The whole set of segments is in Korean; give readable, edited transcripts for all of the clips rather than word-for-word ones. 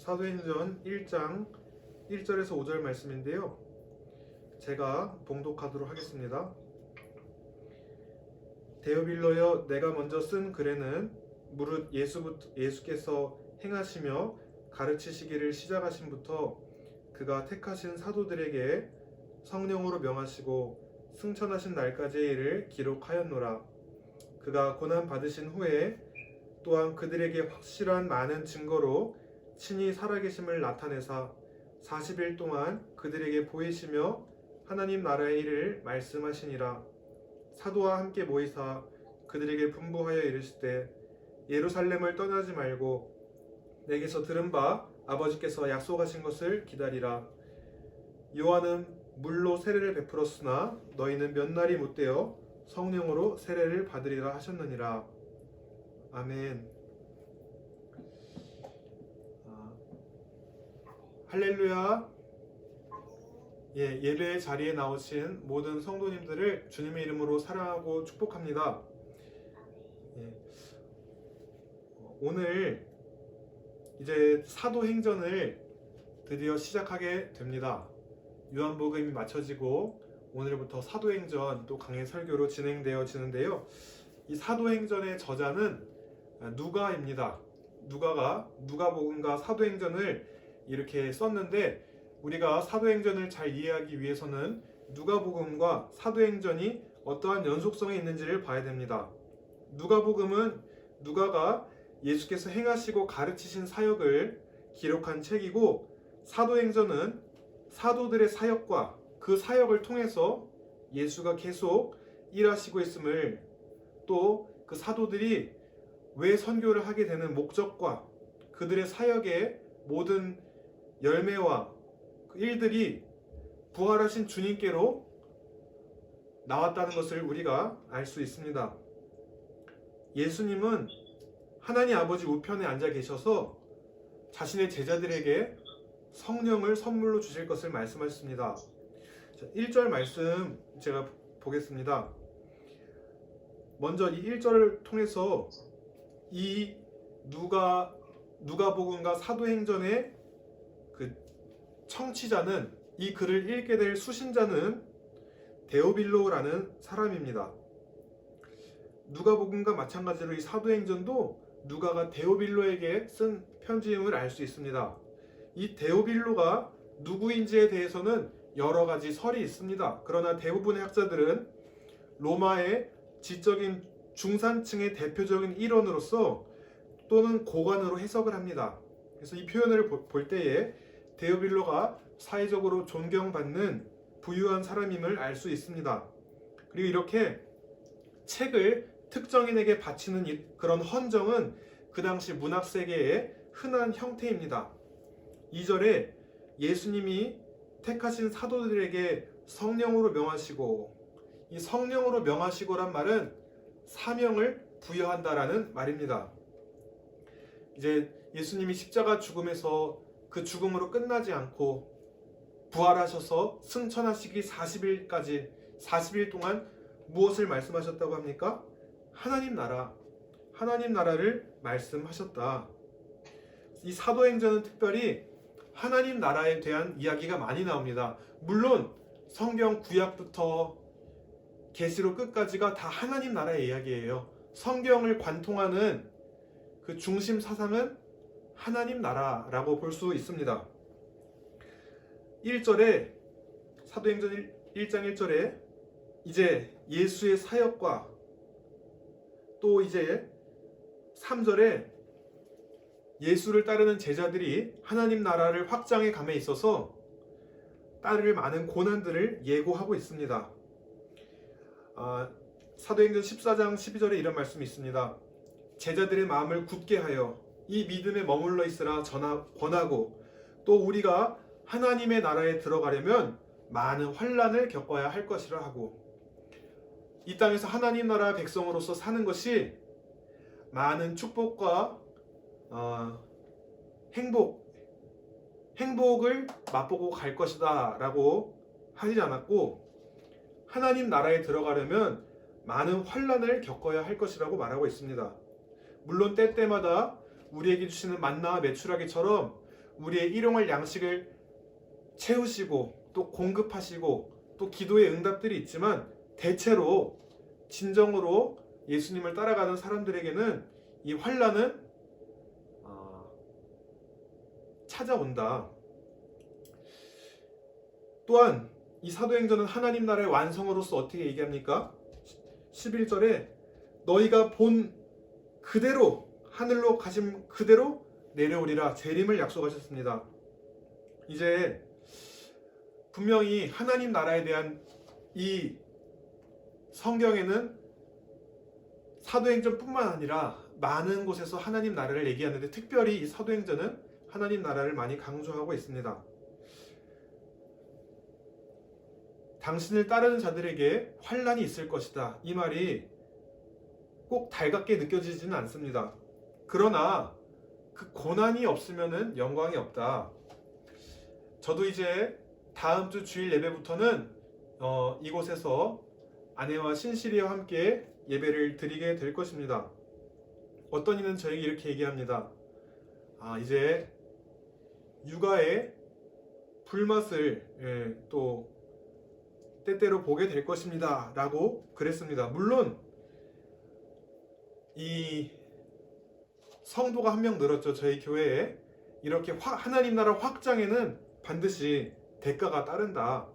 사도행전 1장 1절에서 5절 말씀인데요. 제가 봉독하도록 하겠습니다. 데오빌로여, 내가 먼저 쓴 글에는 무릇 예수께서 행하시며 가르치시기를 시작하신부터 그가 택하신 사도들에게 성령으로 명하시고 승천하신 날까지의 일을 기록하였노라. 그가 고난 받으신 후에 또한 그들에게 확실한 많은 증거로 친히 살아계심을 나타내사 40일 동안 그들에게 보이시며 하나님 나라의 일을 말씀하시니라. 사도와 함께 모이사 그들에게 분부하여 이르시되 예루살렘을 떠나지 말고 내게서 들은 바 아버지께서 약속하신 것을 기다리라. 요한은 물로 세례를 베풀었으나 너희는 몇 날이 못되어 성령으로 세례를 받으리라 하셨느니라. 아멘. 할렐루야. 예배 자리에 나오신 모든 성도님들을 주님의 이름으로 사랑하고 축복합니다. 오늘 이제 사도행전을 드디어 시작하게 됩니다. 요한복음이 마쳐지고 오늘부터 사도행전 또 강해 설교로 진행되어지는데요. 이 사도행전의 저자는 누가입니다. 누가가 누가복음과 사도행전을 이렇게 썼는데 우리가 사도행전을 잘 이해하기 위해서는 누가복음과 사도행전이 어떠한 연속성이 있는지를 봐야 됩니다. 누가복음은 누가가 예수께서 행하시고 가르치신 사역을 기록한 책이고, 사도행전은 사도들의 사역과 그 사역을 통해서 예수가 계속 일하시고 있음을, 또 그 사도들이 왜 선교를 하게 되는 목적과 그들의 사역의 모든 열매와 그 일들이 부활하신 주님께로 나왔다는 것을 우리가 알 수 있습니다. 예수님은 하나님 아버지 우편에 앉아 계셔서 자신의 제자들에게 성령을 선물로 주실 것을 말씀하셨습니다. 1절 말씀 제가 보겠습니다. 먼저 이 1절을 통해서 이 누가복음과 사도행전의 그 청취자는, 이 글을 읽게 될 수신자는 데오빌로라는 사람입니다. 누가복음과 마찬가지로 이 사도행전도 누가가 데오빌로에게 쓴 편지임을 알 수 있습니다. 이 데오빌로가 누구인지에 대해서는 여러 가지 설이 있습니다. 그러나 대부분의 학자들은 로마의 지적인 중산층의 대표적인 일원으로서 또는 고관으로 해석을 합니다. 그래서 이 표현을 볼 때에 데오빌로가 사회적으로 존경받는 부유한 사람임을 알 수 있습니다. 그리고 이렇게 책을 특정인에게 바치는 그런 헌정은 그 당시 문학 세계의 흔한 형태입니다. 2절에 예수님이 택하신 사도들에게 성령으로 명하시고, 이 성령으로 명하시고란 말은 사명을 부여한다라는 말입니다. 이제 예수님이 십자가 죽음에서 그 죽음으로 끝나지 않고 부활하셔서 승천하시기 40일까지 40일 동안 무엇을 말씀하셨다고 합니까? 하나님 나라를 말씀하셨다. 이 사도행전은 특별히 하나님 나라에 대한 이야기가 많이 나옵니다. 물론 성경 구약부터 계시록 끝까지가 다 하나님 나라의 이야기예요. 성경을 관통하는 그 중심 사상은 하나님 나라라고 볼 수 있습니다. 1절에 사도행전 1장 1절에 이제 예수의 사역과, 또 이제 3절에 예수를 따르는 제자들이 하나님 나라를 확장해 감에 있어서 따를 많은 고난들을 예고하고 있습니다. 사도행전 14장 12절에 이런 말씀이 있습니다. 제자들의 마음을 굳게 하여 이 믿음에 머물러 있으라 권하고, 또 우리가 하나님의 나라에 들어가려면 많은 환난을 겪어야 할 것이라 하고, 이 땅에서 하나님 나라 백성으로서 사는 것이 많은 축복과 행복을 맛보고 갈 것이다 라고 하지 않았고, 하나님 나라에 들어가려면 많은 환난을 겪어야 할 것이라고 말하고 있습니다. 물론 때때마다 우리에게 주시는 만나와 메추라기처럼 우리의 일용할 양식을 채우시고 또 공급하시고 또 기도의 응답들이 있지만 대체로 진정으로 예수님을 따라가는 사람들에게는 이 환난은 찾아온다. 또한 이 사도행전은 하나님 나라의 완성으로서 어떻게 얘기합니까? 11절에 너희가 본 그대로 하늘로 가심 그대로 내려오리라 재림을 약속하셨습니다. 이제 분명히 하나님 나라에 대한 이 성경에는 사도행전뿐만 아니라 많은 곳에서 하나님 나라를 얘기하는데 특별히 이 사도행전은 하나님 나라를 많이 강조하고 있습니다. 당신을 따르는 자들에게 환난이 있을 것이다. 이 말이 꼭 달갑게 느껴지지는 않습니다. 그러나 그 고난이 없으면 영광이 없다. 저도 이제 다음 주 주일 예배부터는 이곳에서 아내와 신실이와 함께 예배를 드리게 될 것입니다. 어떤 이는 저에게 이렇게 얘기합니다. 이제 육아의 불맛을 또 때때로 보게 될 것입니다 라고 그랬습니다. 물론 이 성도가 한 명 늘었죠. 저희 교회에. 이렇게 하나님 나라 확장에는 반드시 대가가 따른다.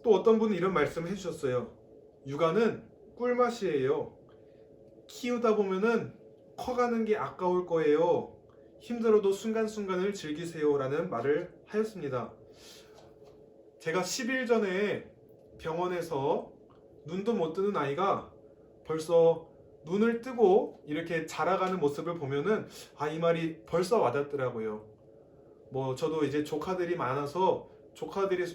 또 어떤 분은 이런 말씀 해주셨어요. 육아는 꿀맛이에요. 키우다 보면은 커가는 게 아까울 거예요. 힘들어도 순간순간을 즐기세요 라는 말을 하였습니다. 제가 10일 전에 병원에서 눈도 못 뜨는 아이가 벌써 눈을 뜨고 이렇게 자라가는 모습을 보면은 이 말이 벌써 와닿더라고요. 저도 이제 조카들이 많아서 조카들이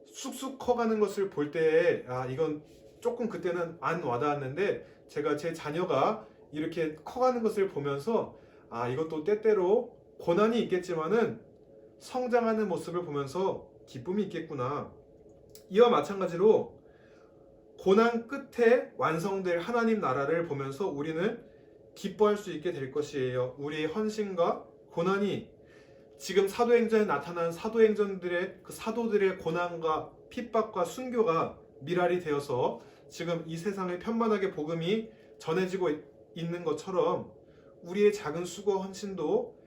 쑥쑥 커가는 것을 볼 때 이건 조금 그때는 안 와닿았는데 제가 제 자녀가 이렇게 커가는 것을 보면서 이것도 때때로 고난이 있겠지만은 성장하는 모습을 보면서 기쁨이 있겠구나. 이와 마찬가지로 고난 끝에 완성될 하나님 나라를 보면서 우리는 기뻐할 수 있게 될 것이에요. 우리의 헌신과 고난이 지금 사도행전에 나타난 사도행전들의 그 사도들의 고난과 핍박과 순교가 미랄이 되어서 지금 이 세상에 편만하게 복음이 전해지고 있는 것처럼 우리의 작은 수고와 헌신도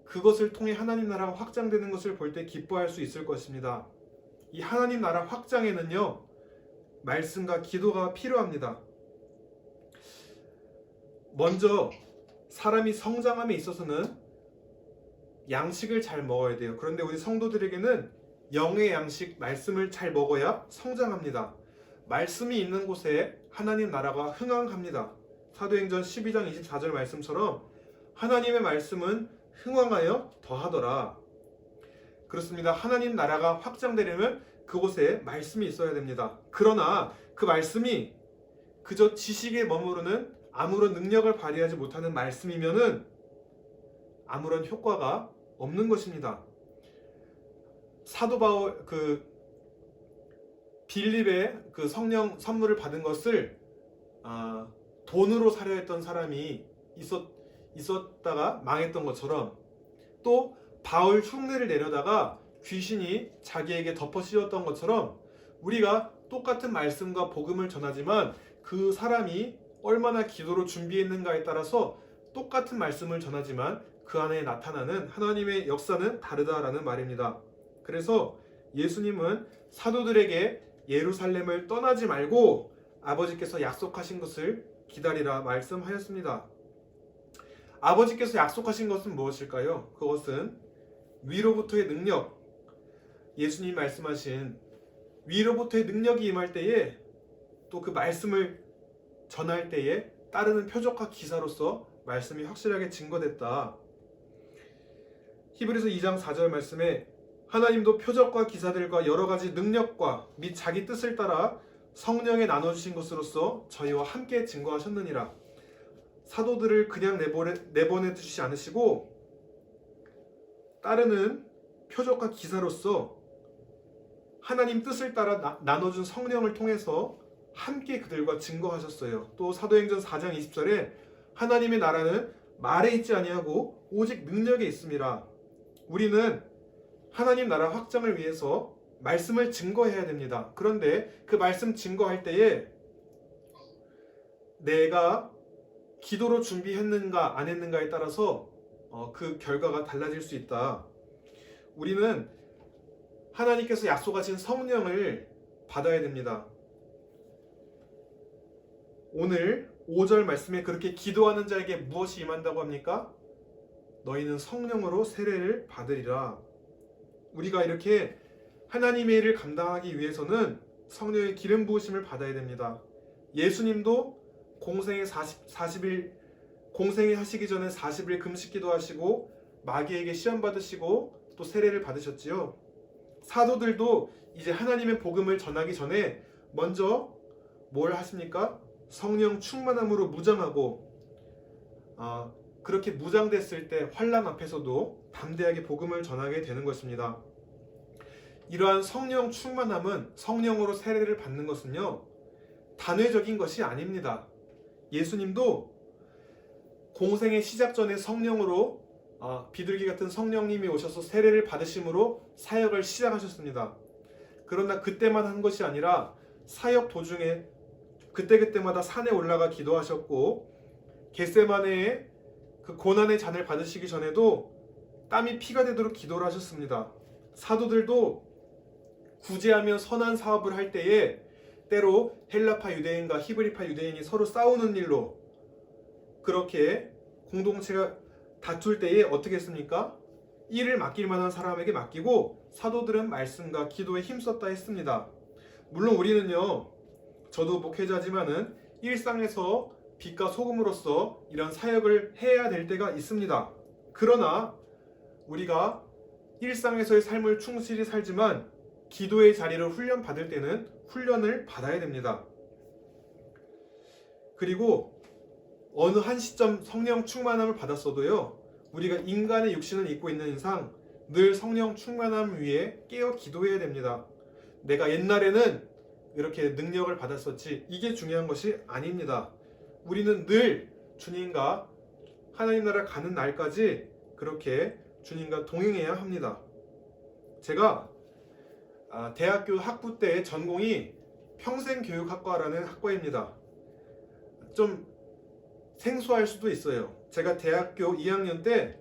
그것을 통해 하나님 나라가 확장되는 것을 볼 때 기뻐할 수 있을 것입니다. 이 하나님 나라 확장에는요, 말씀과 기도가 필요합니다. 먼저 사람이 성장함에 있어서는 양식을 잘 먹어야 돼요. 그런데 우리 성도들에게는 영의 양식, 말씀을 잘 먹어야 성장합니다. 말씀이 있는 곳에 하나님 나라가 흥왕합니다. 사도행전 12장 24절 말씀처럼 하나님의 말씀은 흥왕하여 더하더라. 그렇습니다. 하나님 나라가 확장되려면 그곳에 말씀이 있어야 됩니다. 그러나 그 말씀이 그저 지식에 머무르는 아무런 능력을 발휘하지 못하는 말씀이면은 아무런 효과가 없는 것입니다. 사도 바울 빌립의 그 성령 선물을 받은 것을 돈으로 사려 했던 사람이 있었다가 망했던 것처럼, 또 바울 흉내를 내려다가 귀신이 자기에게 덮어 씌웠던 것처럼 우리가 똑같은 말씀과 복음을 전하지만 그 사람이 얼마나 기도로 준비했는가에 따라서 똑같은 말씀을 전하지만 그 안에 나타나는 하나님의 역사는 다르다라는 말입니다. 그래서 예수님은 사도들에게 예루살렘을 떠나지 말고 아버지께서 약속하신 것을 기다리라 말씀하였습니다. 아버지께서 약속하신 것은 무엇일까요? 그것은 위로부터의 능력, 예수님 말씀하신 위로부터의 능력이 임할 때에 또 그 말씀을 전할 때에 따르는 표적과 기사로서 말씀이 확실하게 증거됐다. 히브리서 2장 4절 말씀에 하나님도 표적과 기사들과 여러 가지 능력과 및 자기 뜻을 따라 성령에 나눠주신 것으로서 저희와 함께 증거하셨느니라. 사도들을 그냥 내보내 주시지 않으시고 따르는 표적과 기사로서 하나님 뜻을 따라 나눠준 성령을 통해서 함께 그들과 증거하셨어요. 또 사도행전 4장 20절에 하나님의 나라는 말에 있지 아니하고 오직 능력에 있음이라. 우리는 하나님 나라 확장을 위해서 말씀을 증거해야 됩니다. 그런데 그 말씀 증거할 때에 내가 기도로 준비했는가 안 했는가에 따라서 그 결과가 달라질 수 있다. 우리는 하나님께서 약속하신 성령을 받아야 됩니다. 오늘 5절 말씀에 그렇게 기도하는 자에게 무엇이 임한다고 합니까? 너희는 성령으로 세례를 받으리라. 우리가 이렇게 하나님의 일을 감당하기 위해서는 성령의 기름 부으심을 받아야 됩니다. 예수님도 공생애 40일 공생애 하시기 전에 40일 금식기도 하시고 마귀에게 시험 받으시고 또 세례를 받으셨지요. 사도들도 이제 하나님의 복음을 전하기 전에 먼저 뭘 하십니까? 성령 충만함으로 무장하고 그렇게 무장됐을 때 환난 앞에서도 담대하게 복음을 전하게 되는 것입니다. 이러한 성령 충만함은 성령으로 세례를 받는 것은요 단회적인 것이 아닙니다. 예수님도 공생의 시작 전에 성령으로 비둘기 같은 성령님이 오셔서 세례를 받으심으로 사역을 시작하셨습니다. 그러나 그때만 한 것이 아니라 사역 도중에 그때그때마다 산에 올라가 기도하셨고 겟세마네의 그 고난의 잔을 받으시기 전에도 땀이 피가 되도록 기도를 하셨습니다. 사도들도 구제하며 선한 사업을 할 때에 때로 헬라파 유대인과 히브리파 유대인이 서로 싸우는 일로 그렇게 공동체가 다툴 때에 어떻게 했습니까? 일을 맡길 만한 사람에게 맡기고 사도들은 말씀과 기도에 힘썼다 했습니다. 물론 우리는요, 저도 목회자지만은 일상에서 빛과 소금으로서 이런 사역을 해야 될 때가 있습니다. 그러나 우리가 일상에서의 삶을 충실히 살지만 기도의 자리를 훈련받을 때는 훈련을 받아야 됩니다. 그리고 어느 한 시점 성령 충만함을 받았어도요, 우리가 인간의 육신을 입고 있는 이상 늘 성령 충만함 위에 깨어 기도해야 됩니다. 내가 옛날에는 이렇게 능력을 받았었지, 이게 중요한 것이 아닙니다. 우리는 늘 주님과 하나님 나라 가는 날까지 그렇게 주님과 동행해야 합니다. 제가 대학교 학부 때 전공이 평생교육학과라는 학과입니다. 좀 생소할 수도 있어요. 제가 대학교 2학년 때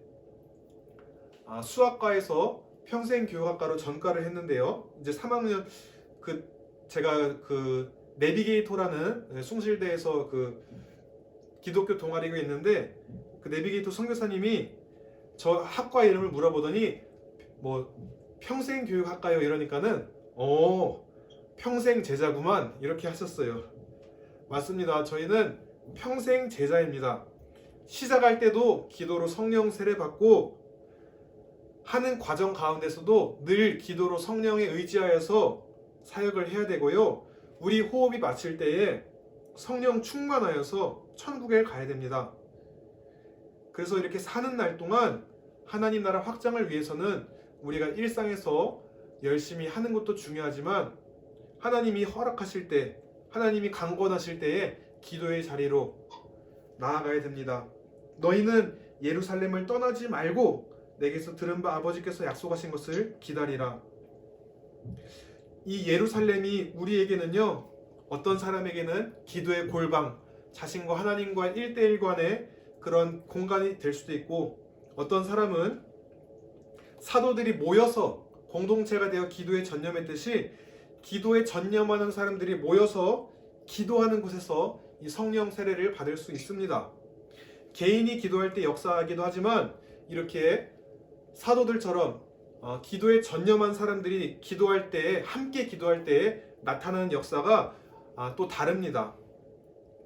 수학과에서 평생교육학과로 전과를 했는데요. 이제 3학년 제가 내비게이터라는 숭실대에서 기독교 동아리가 있는데 그 내비게이터 선교사님이 저 학과 이름을 물어보더니 평생 교육학과요 이러니까는 평생 제자구만 이렇게 하셨어요. 맞습니다. 저희는 평생 제자입니다. 시작할 때도 기도로 성령 세례 받고 하는 과정 가운데서도 늘 기도로 성령에 의지하여서 사역을 해야 되고요. 우리 호흡이 마칠 때에 성령 충만하여서 천국에 가야 됩니다. 그래서 이렇게 사는 날 동안 하나님 나라 확장을 위해서는 우리가 일상에서 열심히 하는 것도 중요하지만 하나님이 허락하실 때, 하나님이 강권하실 때에 기도의 자리로 나아가야 됩니다. 너희는 예루살렘을 떠나지 말고 내게서 들은 바 아버지께서 약속하신 것을 기다리라. 이 예루살렘이 우리에게는요, 어떤 사람에게는 기도의 골방, 자신과 하나님과의 1대1 간의 그런 공간이 될 수도 있고, 어떤 사람은 사도들이 모여서 공동체가 되어 기도에 전념했듯이 기도에 전념하는 사람들이 모여서 기도하는 곳에서 이 성령 세례를 받을 수 있습니다. 개인이 기도할 때 역사하기도 하지만 이렇게 사도들처럼 기도에 전념한 사람들이 기도할 때, 함께 기도할 때 나타나는 역사가 또 다릅니다.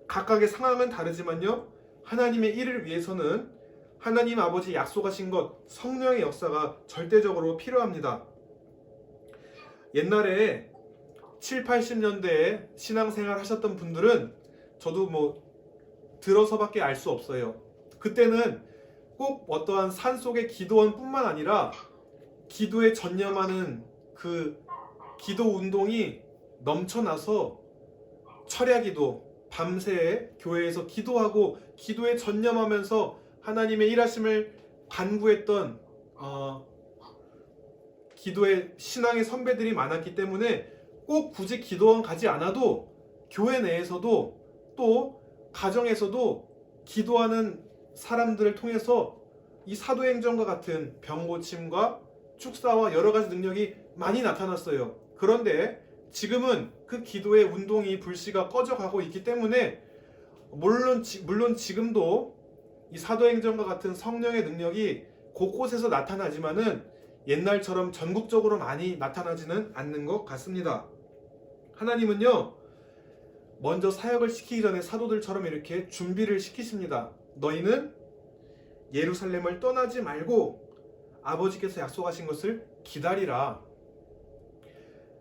각각의 상황은 다르지만요, 하나님의 일을 위해서는 하나님 아버지 약속하신 것, 성령의 역사가 절대적으로 필요합니다. 옛날에 7, 80년대에 신앙생활 하셨던 분들은 저도 들어서밖에 알 수 없어요. 그때는 꼭 어떠한 산속의 기도원뿐만 아니라 기도에 전념하는 그 기도 운동이 넘쳐나서 철야기도, 밤새 교회에서 기도하고 기도에 전념하면서 하나님의 일하심을 간구했던 기도의 신앙의 선배들이 많았기 때문에 꼭 굳이 기도원 가지 않아도 교회 내에서도 또 가정에서도 기도하는 사람들을 통해서 이 사도행전과 같은 병고침과 축사와 여러 가지 능력이 많이 나타났어요. 그런데 지금은 그 기도의 운동이 불씨가 꺼져가고 있기 때문에 물론 지금도 이 사도행전과 같은 성령의 능력이 곳곳에서 나타나지만은 옛날처럼 전국적으로 많이 나타나지는 않는 것 같습니다. 하나님은요, 먼저 사역을 시키기 전에 사도들처럼 이렇게 준비를 시키십니다. 너희는 예루살렘을 떠나지 말고 아버지께서 약속하신 것을 기다리라.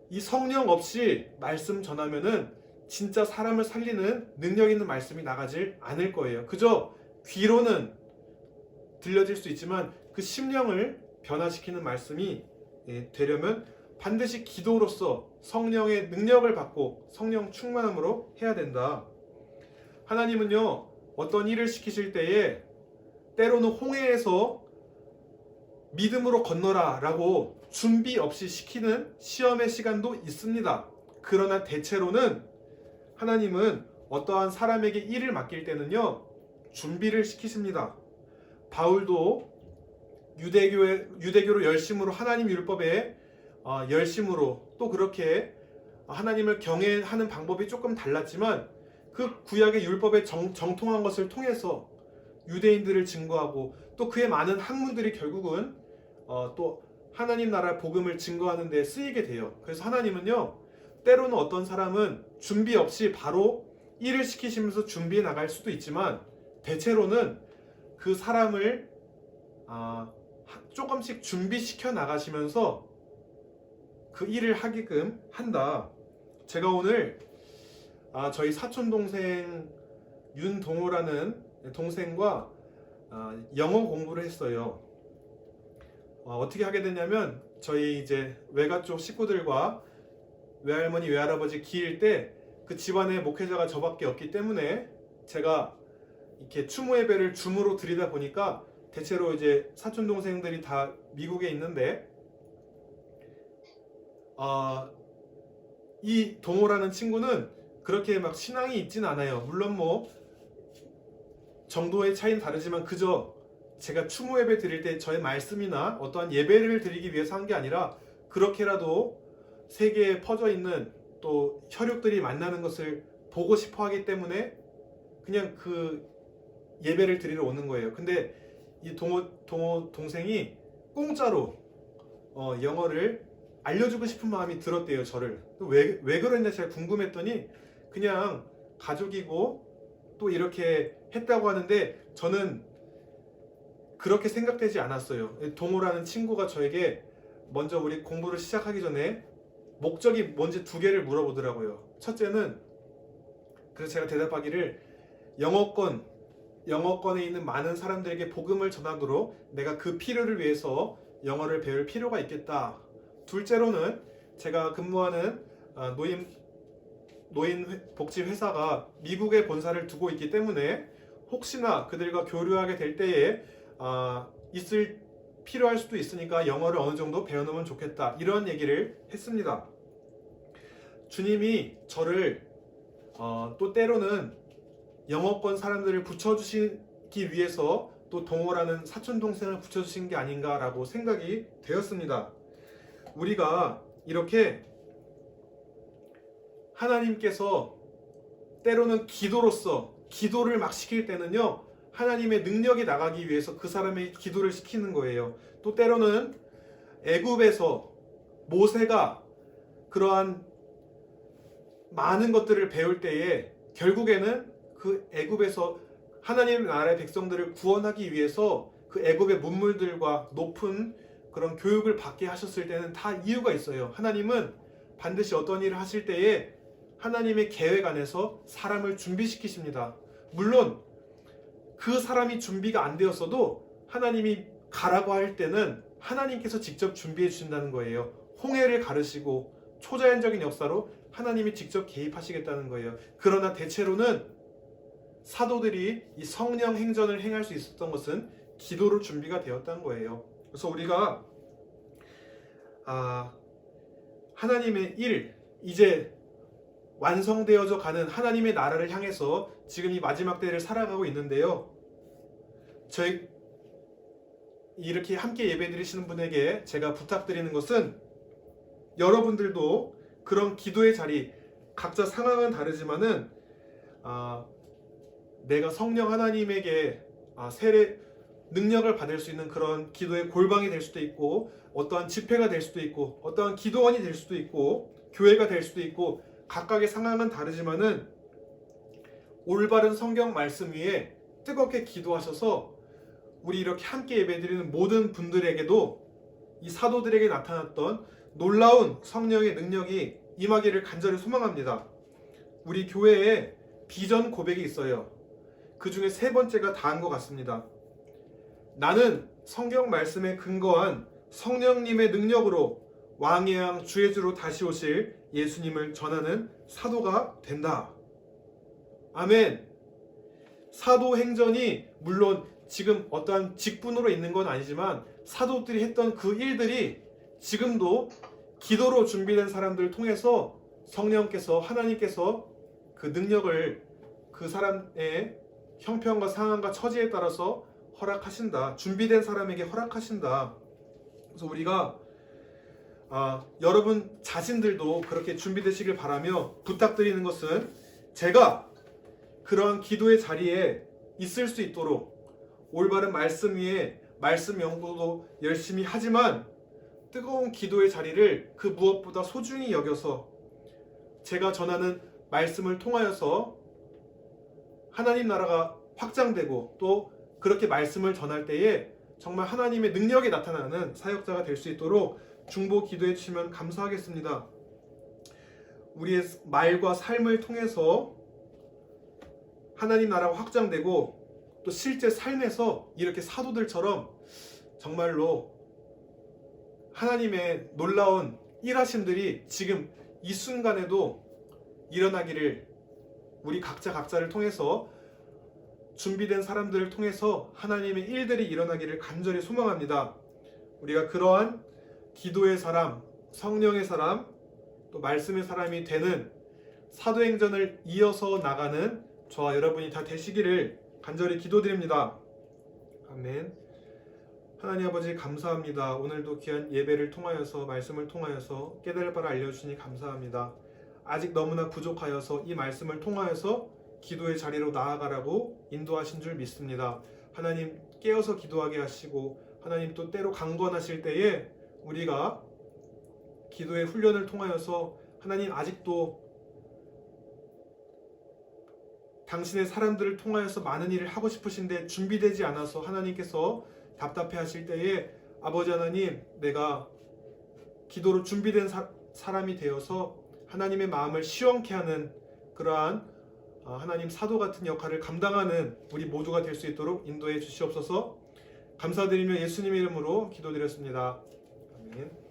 이 성령 없이 말씀 전하면은 진짜 사람을 살리는 능력 있는 말씀이 나가질 않을 거예요. 그저 귀로는 들려질 수 있지만 그 심령을 변화시키는 말씀이 되려면 반드시 기도로서 성령의 능력을 받고 성령 충만함으로 해야 된다. 하나님은요, 어떤 일을 시키실 때에 때로는 홍해에서 믿음으로 건너라 라고 준비 없이 시키는 시험의 시간도 있습니다. 그러나 대체로는 하나님은 어떠한 사람에게 일을 맡길 때는요, 준비를 시키십니다. 바울도 유대교로 열심으로 하나님 율법에 열심으로 또 그렇게 하나님을 경외하는 방법이 조금 달랐지만 그 구약의 율법에 정통한 것을 통해서 유대인들을 증거하고 또 그의 많은 학문들이 결국은 또 하나님 나라 복음을 증거하는 데 쓰이게 돼요. 그래서 하나님은요, 때로는 어떤 사람은 준비 없이 바로 일을 시키시면서 준비해 나갈 수도 있지만 대체로는 그 사람을 조금씩 준비시켜 나가시면서 그 일을 하게끔 한다. 제가 오늘 저희 사촌 동생 윤동호라는 동생과 영어 공부를 했어요. 어떻게 하게 됐냐면 저희 이제 외가 쪽 식구들과 외할머니 외할아버지 기일 때 그 집안에 목회자가 저밖에 없기 때문에 제가 이렇게 추모 예배를 줌으로 드리다 보니까 대체로 이제 사촌 동생들이 다 미국에 있는데 이 동호라는 친구는 그렇게 막 신앙이 있진 않아요. 물론 뭐 정도의 차이는 다르지만 그저 제가 추모 예배 드릴 때 저의 말씀이나 어떠한 예배를 드리기 위해서 한 게 아니라 그렇게라도 세계에 퍼져 있는 또 혈육들이 만나는 것을 보고 싶어 하기 때문에 그냥 그 예배를 드리러 오는 거예요. 근데 이 동호 동생이 공짜로 영어를 알려주고 싶은 마음이 들었대요. 저를. 왜 그랬냐 제가 궁금했더니 그냥 가족이고 또 이렇게 했다고 하는데 저는 그렇게 생각되지 않았어요. 동호라는 친구가 저에게 먼저 우리 공부를 시작하기 전에 목적이 뭔지 두 개를 물어보더라고요. 첫째는 그래서 제가 대답하기를 영어권에 있는 많은 사람들에게 복음을 전하도록 내가 그 필요를 위해서 영어를 배울 필요가 있겠다. 둘째로는 제가 근무하는 노인복지회사가 미국에 본사를 두고 있기 때문에 혹시나 그들과 교류하게 될 때에 필요할 수도 있으니까 영어를 어느 정도 배워놓으면 좋겠다. 이런 얘기를 했습니다. 주님이 저를 또 때로는 영어권 사람들을 붙여주시기 위해서 또 동호라는 사촌 동생을 붙여주신 게 아닌가라고 생각이 되었습니다. 우리가 이렇게 하나님께서 때로는 기도로서 기도를 막 시킬 때는요, 하나님의 능력이 나가기 위해서 그 사람의 기도를 시키는 거예요. 또 때로는 애굽에서 모세가 그러한 많은 것들을 배울 때에 결국에는 그 애굽에서 하나님 나라의 백성들을 구원하기 위해서 그 애굽의 문물들과 높은 그런 교육을 받게 하셨을 때는 다 이유가 있어요. 하나님은 반드시 어떤 일을 하실 때에 하나님의 계획 안에서 사람을 준비시키십니다. 물론 그 사람이 준비가 안 되었어도 하나님이 가라고 할 때는 하나님께서 직접 준비해 주신다는 거예요. 홍해를 가르시고 초자연적인 역사로 하나님이 직접 개입하시겠다는 거예요. 그러나 대체로는 사도들이 이 성령 행전을 행할 수 있었던 것은 기도로 준비가 되었다는 거예요. 그래서 우리가 하나님의 일, 이제 완성되어져 가는 하나님의 나라를 향해서 지금 이 마지막 때를 살아가고 있는데요. 저희 이렇게 함께 예배드리시는 분에게 제가 부탁드리는 것은 여러분들도 그런 기도의 자리, 각자 상황은 다르지만은 내가 성령 하나님에게 세례 능력을 받을 수 있는 그런 기도의 골방이 될 수도 있고, 어떠한 집회가 될 수도 있고, 어떠한 기도원이 될 수도 있고, 교회가 될 수도 있고, 각각의 상황은 다르지만은 올바른 성경 말씀 위에 뜨겁게 기도하셔서 우리 이렇게 함께 예배드리는 모든 분들에게도 이 사도들에게 나타났던 놀라운 성령의 능력이 임하기를 간절히 소망합니다. 우리 교회에 비전 고백이 있어요. 그 중에 세 번째가 다한 것 같습니다. 나는 성경 말씀에 근거한 성령님의 능력으로 왕의 왕 주의 주로 다시 오실 예수님을 전하는 사도가 된다. 아멘. 사도행전이 물론 지금 어떠한 직분으로 있는 건 아니지만 사도들이 했던 그 일들이 지금도 기도로 준비된 사람들을 통해서 성령께서, 하나님께서 그 능력을 그 사람의 형편과 상황과 처지에 따라서 허락하신다. 준비된 사람에게 허락하신다. 그래서 우리가 여러분 자신들도 그렇게 준비되시길 바라며 부탁드리는 것은, 제가 그러한 기도의 자리에 있을 수 있도록 올바른 말씀 위에 말씀 연구도 열심히 하지만 뜨거운 기도의 자리를 그 무엇보다 소중히 여겨서 제가 전하는 말씀을 통하여서 하나님 나라가 확장되고 또 그렇게 말씀을 전할 때에 정말 하나님의 능력이 나타나는 사역자가 될 수 있도록 중보 기도해 주시면 감사하겠습니다. 우리의 말과 삶을 통해서 하나님 나라가 확장되고 또 실제 삶에서 이렇게 사도들처럼 정말로 하나님의 놀라운 일하심들이 지금 이 순간에도 일어나기를, 우리 각자를 통해서 준비된 사람들을 통해서 하나님의 일들이 일어나기를 간절히 소망합니다. 우리가 그러한 기도의 사람, 성령의 사람, 또 말씀의 사람이 되는 사도행전을 이어서 나가는 저와 여러분이 다 되시기를 간절히 기도드립니다. 아멘. 하나님 아버지 감사합니다. 오늘도 귀한 예배를 통하여서, 말씀을 통하여서 깨달을 바를 알려주시니 감사합니다. 아직 너무나 부족하여서 이 말씀을 통하여서 기도의 자리로 나아가라고 인도하신 줄 믿습니다. 하나님 깨어서 기도하게 하시고, 하나님 또 때로 강권하실 때에 우리가 기도의 훈련을 통하여서 하나님 아직도 당신의 사람들을 통하여서 많은 일을 하고 싶으신데 준비되지 않아서 하나님께서 답답해 하실 때에, 아버지 하나님, 내가 기도로 준비된 사람이 되어서 하나님의 마음을 시원케 하는 그러한 하나님 사도 같은 역할을 감당하는 우리 모두가 될 수 있도록 인도해 주시옵소서. 감사드리며 예수님의 이름으로 기도드렸습니다. 아멘.